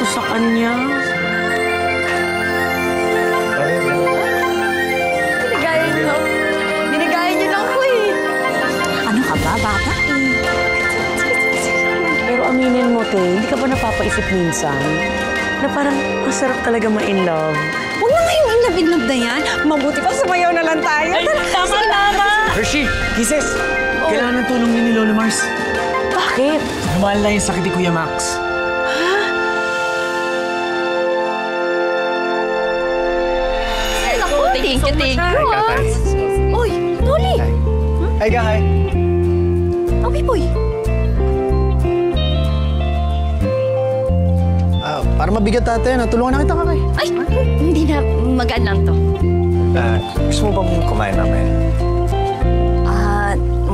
ko sa kanya. Binigay niyo lang ko eh. Ano ka ba, bata? Pero aminin mo, te, hindi ka ba napapaisip minsan na parang masarap talaga ma-in love? Huwag na ngayong inlove na yan. Mabuti pa sumayaw na lang tayo. Ay, tama! Hershey, Kisses, kailangan ng tulong ni Lolo Mars. Bakit? Lumala lang yung sakit ni Kuya Max. Thank you. Uy, Noli! Ay, Gangay. Ang Pipoy! Para mabigat ate, natulungan na kita, Kakay. Ay, hindi na. Magaan lang to. Gusto mo bang kumain namin?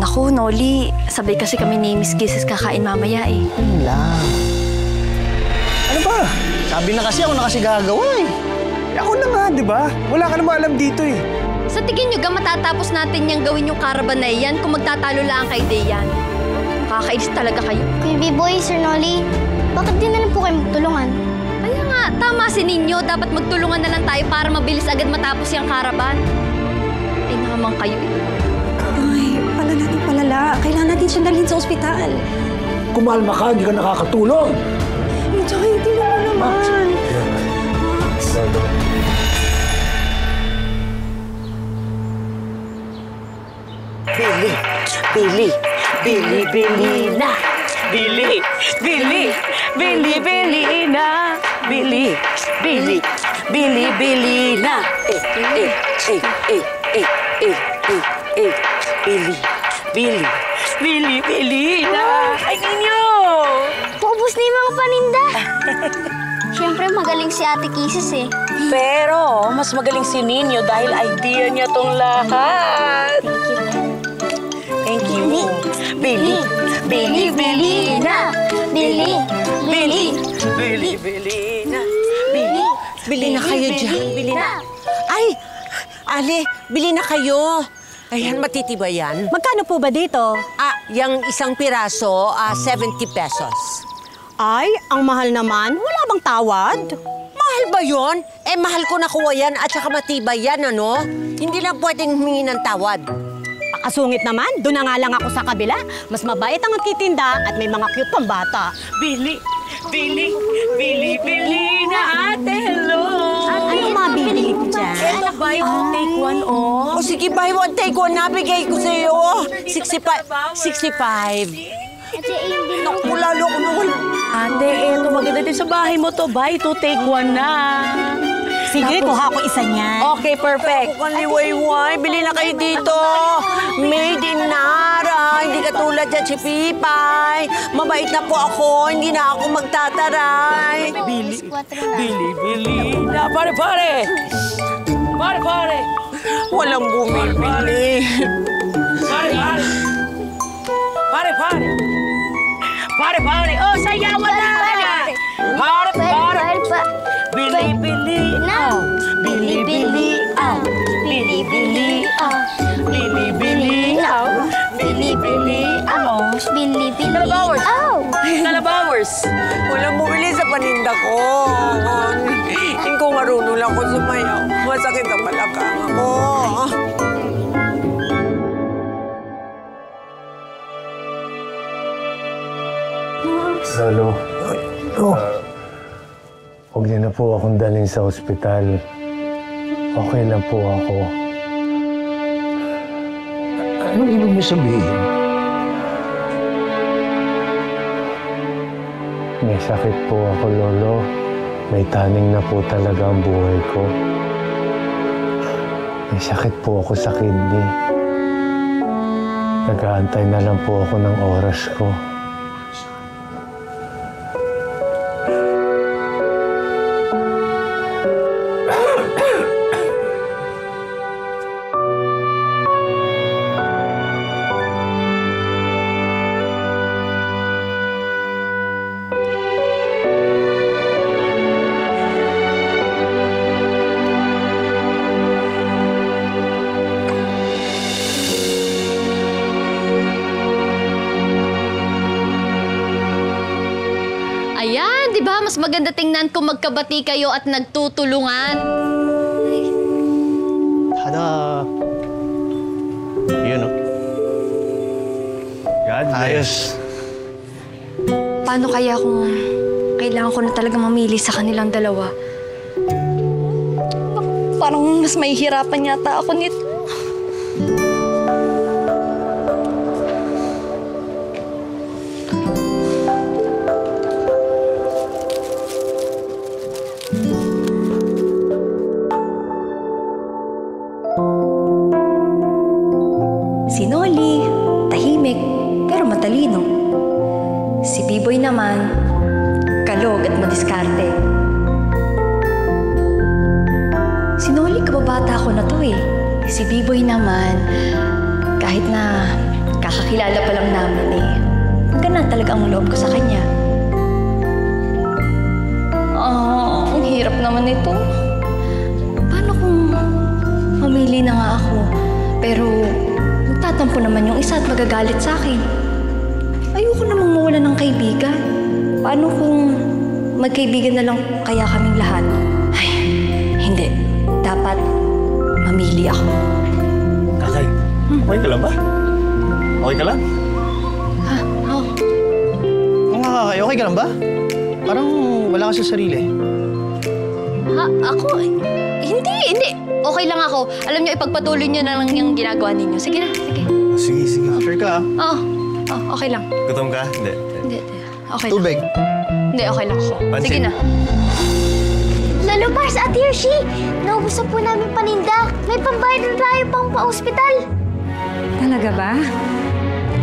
Naku, Noli. Sabay kasi kami ni Miss Kisses kakain mamaya eh. Lang. Ano ba? Sabi na kasi ako na kasi gagawa eh. Ako na nga, di ba? Wala ka naman alam dito eh. Sa tingin nyo ga matatapos natin niyang gawin yung caravan na yan kung magtatalo lang kay Dayan? Kakainis talaga kayo. Kuya B-Boy, Sir Noli, bakit di na lang po kayo magtulungan? Kaya nga, tama si Ninyo. Dapat magtulungan na lang tayo para mabilis agad matapos yung caravan. Ay naman kayo eh. Ay, palala na palala. Kailangan natin siyang dalhin sa ospital. Kumalma ka, hindi ka nakakatulong. Eh, tsaka hindi mo naman. Max. Bili na! Bili na! Bili na! Bili na! Ay, Ninyo! Paubos na yung mga paninda. Siyempre, magaling si Ate Kisses eh. Pero, mas magaling si Ninyo dahil idea niya tong lahat. Thank you. Bili na! Bili na! Bili na kayo dyan. Bili na. Ay! Ali, bili na kayo. Ayan, matitibay yan. Magkano po ba dito? Yung isang piraso, 70 pesos. Ay, ang mahal naman. Wala bang tawad? Mahal ba yon? Mahal ko nakuha yan at saka matibay yan, ano? Hindi lang pwedeng humingi ng tawad. Pakasungit naman. Doon na nga lang ako sa kabila. Mas mabait ang nagtitinda at may mga cute pang bata. Bili na, ate. Hello. Ano mabibili ko dyan? Ito, buy one, take one, oh. O sige, buy one, take one. Nabigay ko sa iyo. 65. Naku, lalo ko na wala. Ate, eto, maganda din sa bahay mo to. Buy two, take one na. Sige, kuha ko isa niyan. Okay, perfect. Ako kaliwayway. Bili na kayo dito. Made in Nara. Hindi katulad dyan si Pipay. Mabait na po ako. Hindi na ako magtataray. Bili na. Pare. Walang bumibili. Pare. Oh, sayawan na. Pare. Bili na. Bili Kalabawers. Walang bumili sa paninda ko. Hindi ko marunong lang ako sumayaw. Masakit ang balakang ako. Lolo, huwag niyo na po akong dalhin sa ospital. Okay lang po ako. Anong ibig mo sabihin? May sakit po ako, Lolo. May taning na po talaga ang buhay ko. May sakit po ako sa kidney. Nag-aantay na lang po ako ng oras ko. maganda tingnan kung magkabati kayo at nagtutulungan. Tada! Yun, oh. God Ayos. Paano kaya kung kailangan ko na talaga mamili sa kanilang dalawa? Parang mas mahihirapan yata ako nito. Si Noli, tahimik pero matalino. Si Biboy naman, kalog at madiskarte. Si Noli, kababata ko na to eh. Si Biboy naman, kahit na kakakilala pa lang namin eh, maganda talaga ang loob ko sa kanya. Ang hirap naman ito. Paano kung mamili na nga ako, pero magtatampo naman yung isa at magagalit sa akin? Ayoko namang mawala ng kaibigan. Paano kung magkaibigan na lang kaya kaming lahat? Ay, hindi. Dapat mamili ako. Kakay, okay ka lang ba? Okay ka lang? Ha? Oh. Oo nga, Kakay, okay ka lang ba? Parang wala ka sa sarili. Ha? Ako? Hindi. Okay lang ako. Alam niyo, ipagpatuloy niyo na lang yung ginagawa ninyo. Sige na, sige. Sige, sige. Sure ka, ah. Okay lang. Gutom ka? Hindi. Hindi. Okay lang. Tubig? Hindi, okay lang ako. Pansin. Sige na. Lalo Mars at Hershey, naubusan po namin paninda. May pambayad na tayo pang pa-ospital. Talaga ba?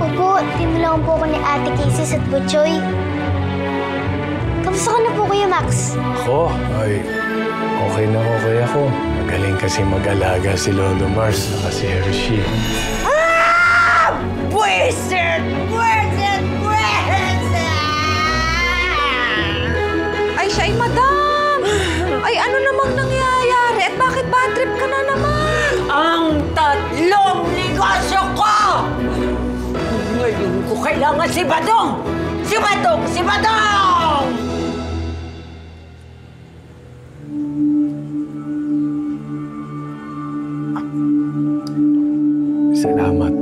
Opo, tinulungan po ako ni Ate Casey at Butchoy. Kamusta ka na po, Kuya Max? Ako? Ay, okay na okay ako. Magaling kasi mag-alaga si Lolo Mars at si Hershey. Buwisit! Ay, siya ay madam! Ay, ano namang nangyayari? At bakit bad trip ka na naman? Ang tatlong negosyo ko! Ngayon ko kailangan si Badong! Si Badong! Si Badong! Salamat.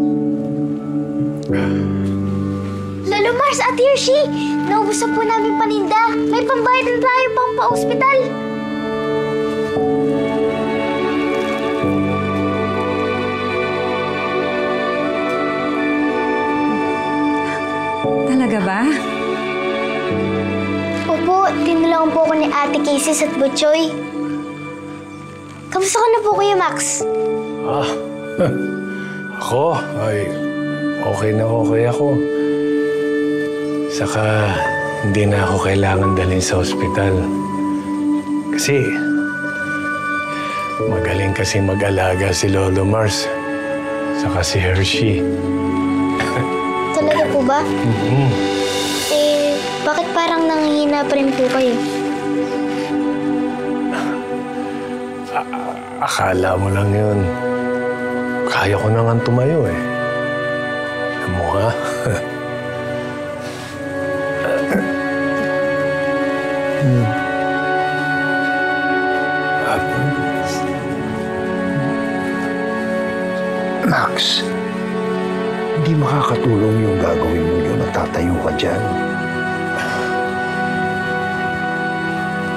Lalo Mars at Hershey, naubusan po namin paninda. May pambayad na tayo pang pa-ospital. Talaga ba? Opo, tinulungan po ako ni Ate Casey at Butchoy. Kamusta ka na po, Kuya Max? Ako? Ay, okay na okay ako. Saka, hindi na ako kailangan dalhin sa ospital. Kasi, magaling kasi mag-alaga si Lolo Mars. Saka si Hershey. Talaga po ba? Mm-hmm. Eh, bakit parang nanghihina pa rin po kayo? Akala mo lang yun. Kaya ko na nga tumayo eh. Alam mo ha? Max, hindi makakatulong yung gagawin mo yun at tatayo ka dyan.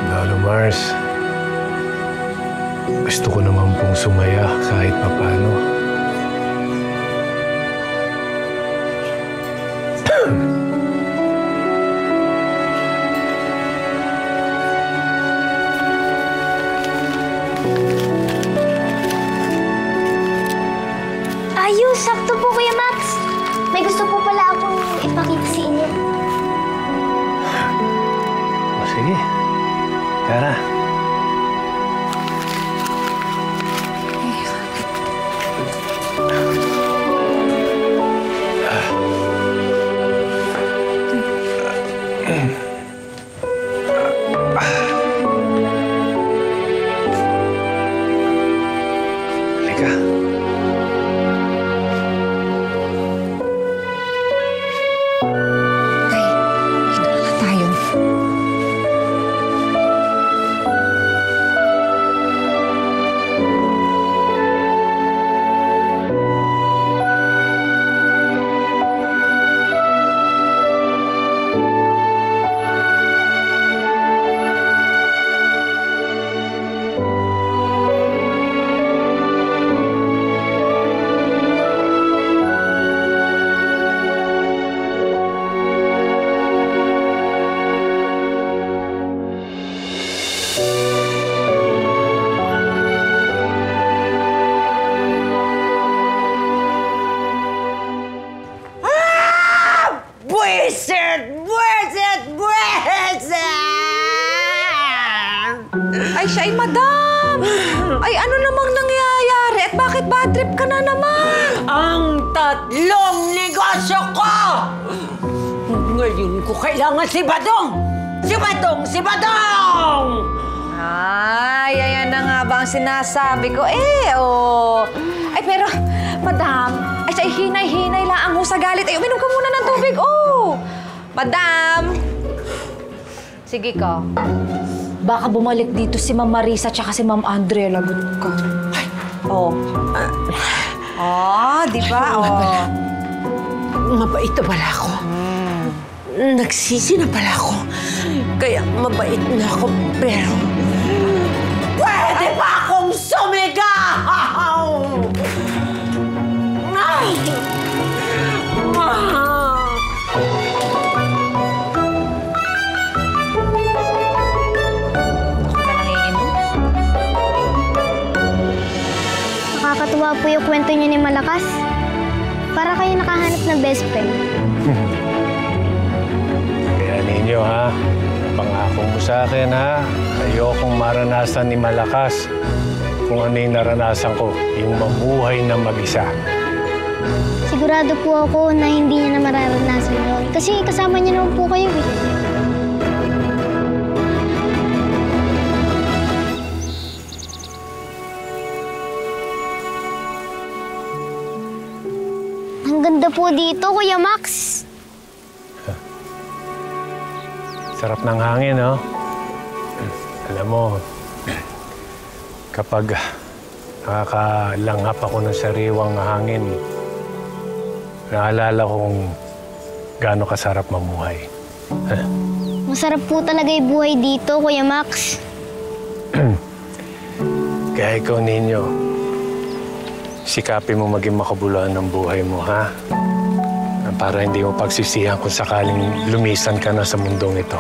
Lolo Mars, gusto ko naman pong sumaya kahit papano. Ayos, sakto po, Kuya Max. May gusto po pala akong ipakita sa inyo. O sige, tara. Halika. Tay, dito na lang tayo. Ay, siya ay madam! Ay, ano namang nangyayari? At bakit bad trip ka na naman? Ang tatlong negosyo ko! Ngayon ko kailangan si Badong! Si Badong! Si Badong! Ay, ayan na nga ba ang sinasabi ko? Ay, pero, madam, ay siya hinay-hinay lang ang sa galit. Ay, uminom ka muna ng tubig. Madam! Sige ka. Baka bumalik dito si Ma'am Marisa tsaka si Ma'am Andrea. Lagot ka. Di ba? Mabait na pala ako. Nagsisi na pala ako. Kaya mabait na ako, pero pwede pa akong sumigaw! Nakakatuwa po yung kwento niyo ni Malakas. Para kayo nakahanap ng best friend. Kaya ninyo, ha? Pangako mo sa akin, ha? Ayokong maranasan ni Malakas kung ano yung naranasan ko, yung mabuhay na mag-isa. Sigurado po ako na hindi niya na mararanasan yun. Kasi kasama niya naman po kayo eh. Ang ganda po dito, Kuya Max. Sarap ng hangin, no? Alam mo, kapag nakakalanghap ako ng sariwang hangin, naalala ko kung gaano kasarap mamuhay. Masarap po talaga yung buhay dito, Kuya Max. Kaya ikaw, Ninyo, sikapin mo maging makabuluhan ng buhay mo, ha? Para hindi mo pagsisihan kung sakaling lumisan ka na sa mundong ito.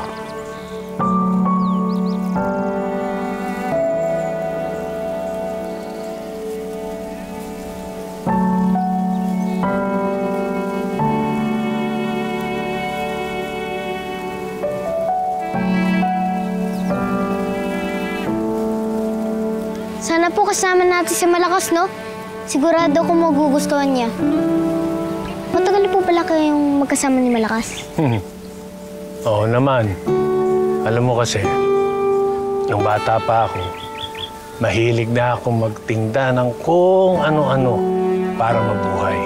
Sana po kasama natin si Malakas, no? Sigurado ko magugustuhan niya. Matagal po pala kayong magkasama ni Malakas. Oo naman. Alam mo kasi, nung bata pa ako, mahilig na ako magtinda ng kung ano-ano para mabuhay.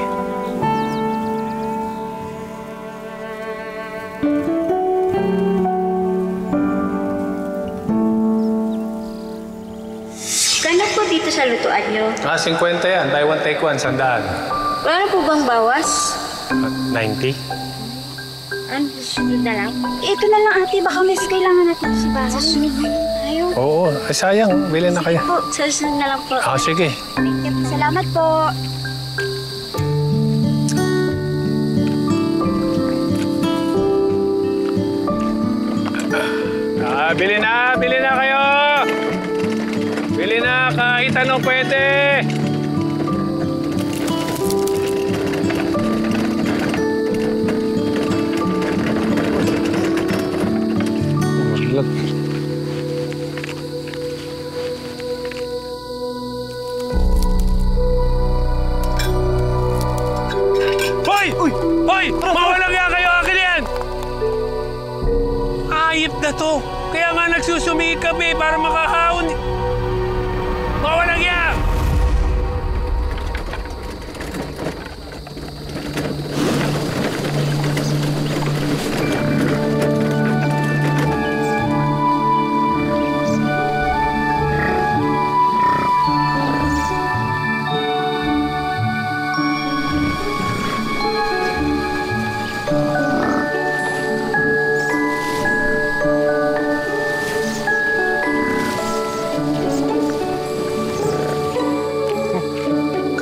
Kano po dito sa lutuan nyo? 50 yan. Buy one, take one. 100. Wala po bang bawas? 90? Ano, susunod na lang? Ito na lang, ate. Baka mas kailangan natin si Baras. Ayaw. Oo. Sayang. Bili na kayo. Po, sa susunod na lang po. Sige. Thank you. Salamat po. Bili na kayo! Bili na kahit anong pwede! Hoy! Hoy! Mawalang ya kayo! Akin yan! Ayip na to! Kaya nga nagsusumikap eh, para makahaon. Mawalang ya!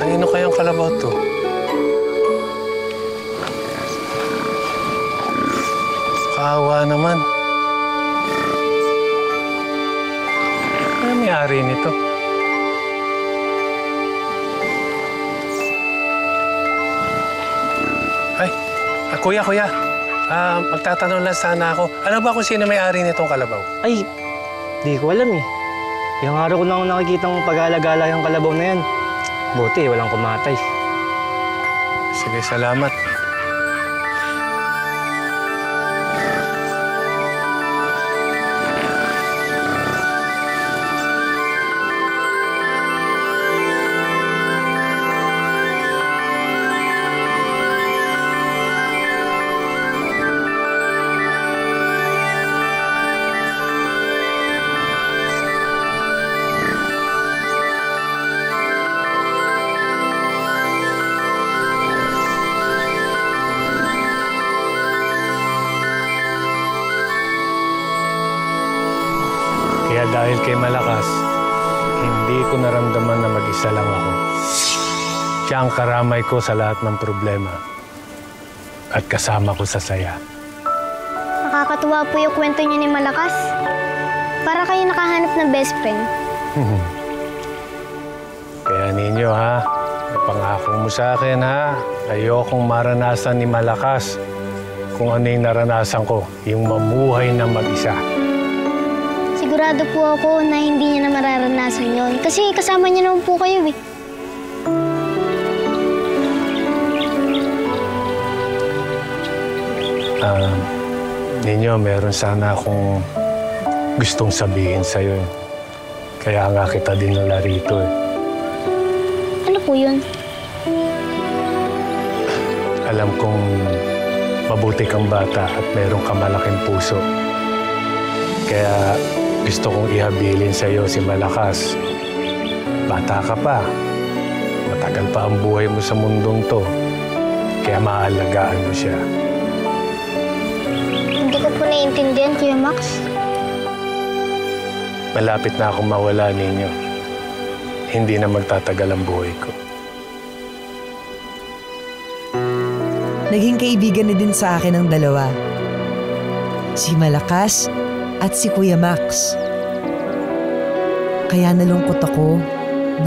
Kanino kayang kalabaw to? Kaawa naman. Ano may-ari nito? Ay, kuya. Magtatanong lang sana ako. Ano ba kung sino may-ari nitong kalabaw? Ay, Di ko alam eh. Ilang araw ko na ako nakikitang pag-alagala yung kalabaw na yan. Buti, walang kumatay. Sige, salamat. Kaya dahil kay Malakas, hindi ko naramdaman na mag-isa lang ako. Siya ang karamay ko sa lahat ng problema. At kasama ko sa saya. Nakakatuwa po yung kwento niyo ni Malakas. Para kayo nakahanap ng best friend. Kaya ninyo ha, napangako mo sa akin ha, ayokong maranasan ni Malakas kung ano yung naranasan ko, yung mamuhay na mag-isa. Sigurado po ako na hindi niya na mararanasan yon. Kasi kasama niya naman po kayo eh. Ninyo, meron sana akong gustong sabihin sa'yo. Kaya nga kita dinala rito eh. Ano po yun? Alam kong mabuti kang bata at meron kang malaking puso. Kaya gusto kong ihabilin sa'yo si Malakas. Bata ka pa. Matagal pa ang buhay mo sa mundong to. Kaya maalagaan mo siya. Hindi ko po naiintindihan, Kuya Max. Malapit na akong mawala ninyo. Hindi na magtatagal ang buhay ko. Naging kaibigan na din sa akin ang dalawa. Si Malakas at si Kuya Max. Kaya nalungkot ako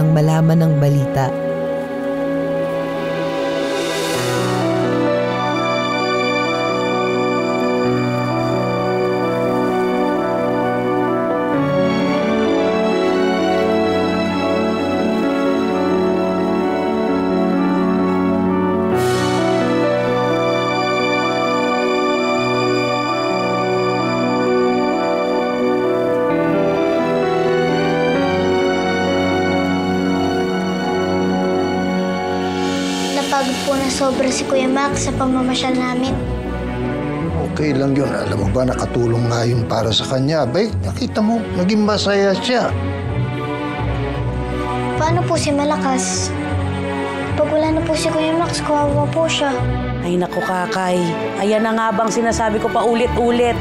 nang malaman ng balita. Napagod po na sobra si Kuya Max sa pamamasyal namin. Okay lang yun. Alam mo ba, nakatulong nga yun para sa kanya. Bay, nakita mo, naging masaya siya. Paano po si Malakas? Pag wala na po si Kuya Max, kawawa po siya. Ay naku, Kakay. Ayan na nga bang sinasabi ko pa ulit-ulit.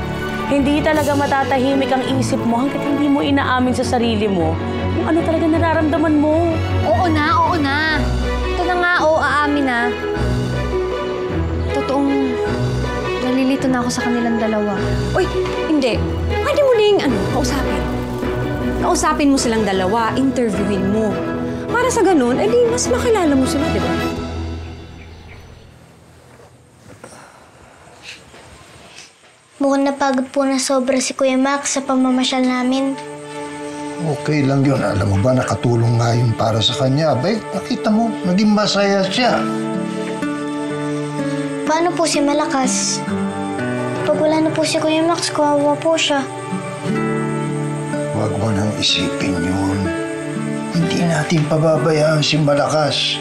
Hindi talaga matatahimik ang isip mo hanggat hindi mo inaamin sa sarili mo kung ano talaga nararamdaman mo. Oo na, oo na. Ito na nga, aamin na. Totoong nalilito na ako sa kanilang dalawa. Uy, hindi. Pwede mo ning, kausapin. Kausapin mo silang dalawa, interviewin mo. Para sa ganun, edi mas makilala mo sila, di ba? Mukhang napagod po na sobra si Kuya Max sa pamamasyal namin. Okay lang yun. Alam mo ba, nakatulong nga yun para sa kanya. Bay, nakita mo, naging masaya siya. Paano po si Malakas? Pag wala na po si Kuya Max, kawawa po siya. Huwag mo nang isipin yun. Hindi natin pababayaan si Malakas.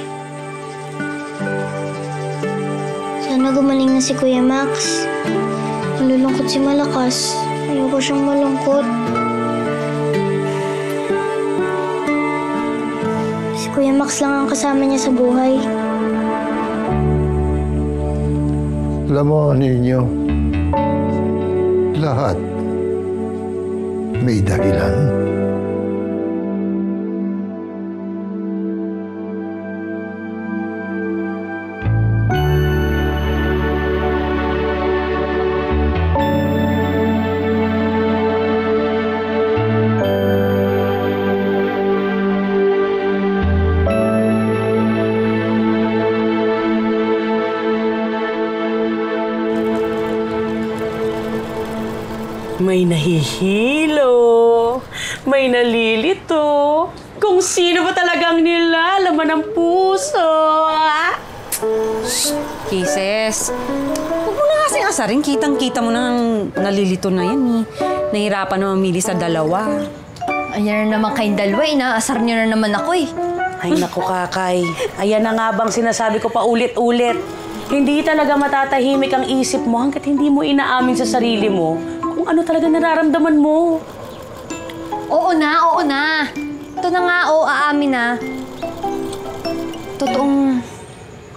Sana gumaling na si Kuya Max. Malulungkot si Malakas. Ayoko siyang malungkot. Si Kuya Max lang ang kasama niya sa buhay. Alam mo, ninyo, lahat may dahilan. May nahihilo. may nalilito. Kung sino ba talagang nilalaman ng puso. Kisses, huwag mo na kasing asarin. Kitang-kita mo nang nalilito na yan eh. Nahirapan na mamili sa dalawa. Ayan na naman kayong dalawa, inaasar niyo na naman ako eh. Ay naku, Kakay. Ayan na nga bang sinasabi ko pa ulit-ulit. Hindi talaga matatahimik ang isip mo hanggat hindi mo inaamin sa sarili mo kung ano talaga nararamdaman mo. Oo na. Ito na nga, aamin na. Totoong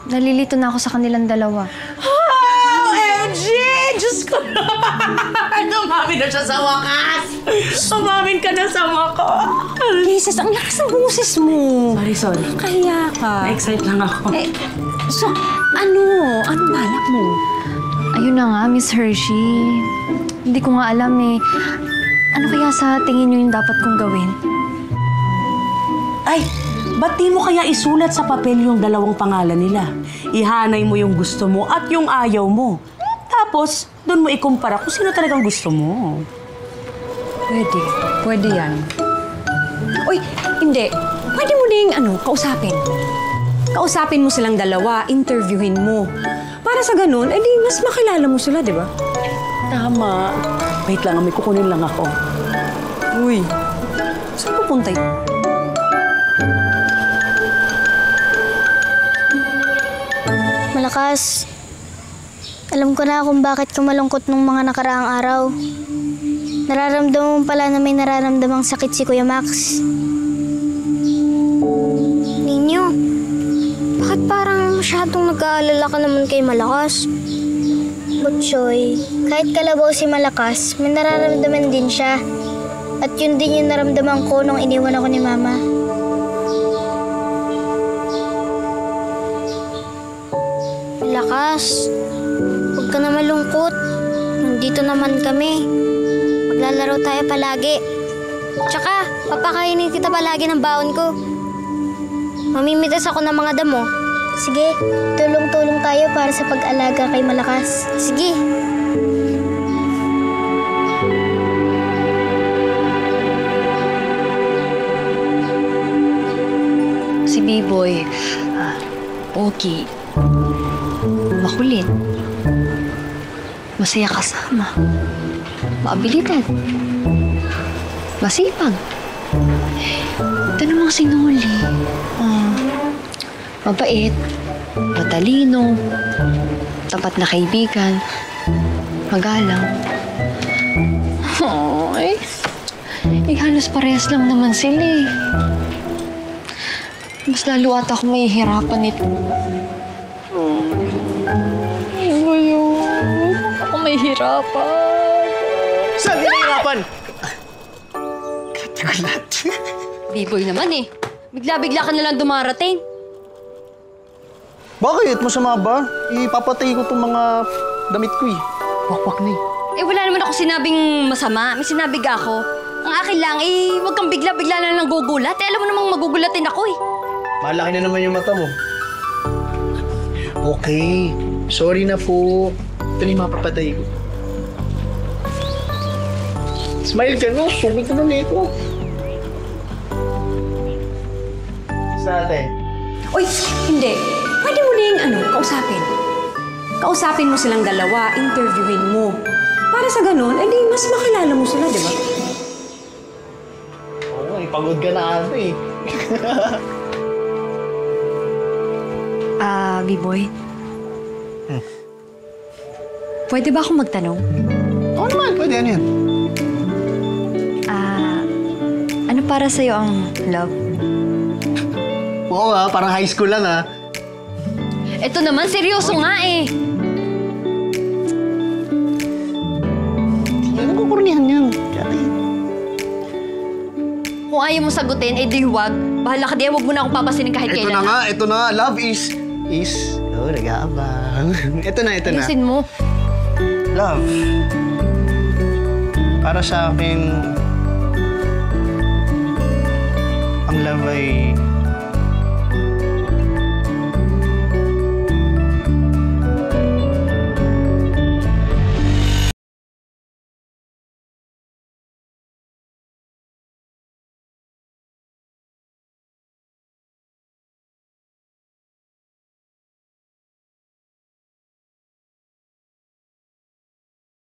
nalilito na ako sa kanilang dalawa. OMG! Diyos ko na! Umamin na siya sa wakas! Umamin ka na sa wakas! Kisses, ang lakas ng boses mo. Sorry. Kaya ka. Na-excite lang ako. So, anong balak mo? Ayun na nga, Miss Hershey. Hindi ko nga alam eh. Ano kaya sa tingin niyo yung dapat kong gawin? Ay, ba't di mo kaya isulat sa papel yung dalawang pangalan nila? Ihanay mo yung gusto mo at yung ayaw mo. Tapos, doon mo ikumpara kung sino talagang gusto mo. Pwede yan. Uy, hindi. Pwede mo ding kausapin. Kausapin mo silang dalawa, interviewin mo. Para sa ganun, edi mas makilala mo sila, di ba? Tama. Wait lang, may kukunin lang ako. Uy, saan pupunta yun? Malakas. Alam ko na kung bakit ka malungkot nung mga nakaraang araw. Nararamdaman mo pala na may nararamdamang sakit si Kuya Max. Ninyo, bakit parang masyadong nag-aalala ka naman kay Malakas? Butchoy, kahit kalabaw si Malakas, may nararamdaman din siya. At yun din yung naramdaman ko nung iniwan ako ni Mama. Malakas, huwag ka na malungkot. Nandito naman kami. Maglalaro tayo palagi. Tsaka, papakainin kita palagi ng baon ko. Mamimitas ako ng mga damo. Sige, tulong-tulong tayo para sa pag-alaga kay Malakas. Sige. Si B-Boy, okay. Makulit. Masaya kasama. Maabilidad. Masipag. Ito namang sinuli. Mabait. Matalino. Tapat na kaibigan. Magalang. Ay. Halos parehas lang naman sila eh. Mas lalo at ako mahihirapan nito. Ako mahihirapan. Saan hinahirapan? Katagulat. B-Boy naman eh. Bigla-bigla ka nalang dumarating. Bakit? Masama ba? Ipapatay ko itong mga damit ko eh. Wakwak na eh. Wala naman ako sinabing masama. May sinabi ka ako. Ang akin lang, huwag kang bigla-bigla na lang gugulat. Alam mo namang magugulatin ako eh. Malaki na naman yung mata mo. Okay. Sorry na po. Ito na yung mapapatay ko. Smile ka no? Sumit ka na nito. Sa atin. Uy, hindi. Pwede mo ding kausapin. Kausapin mo silang dalawa, interviewin mo. Para sa ganun, edi mas makilala mo sila, di ba? Oo, pagod ka na ate eh. B-Boy. Pwede ba akong magtanong? Oo naman, pwede yan. Ano para sa'yo ang love? Oo nga, parang high school lang ah. Ito naman, seryoso nga eh. Ano ko kurnihan yan? Kung ayaw mo sagutin, di huwag. Bahala ka di, huwag mo na akong papasinin kahit kailan. Ito na nga. Love is... Oh, nag-aabang. Ito na. Ayusin mo. Love. Para sa akin, ang love ay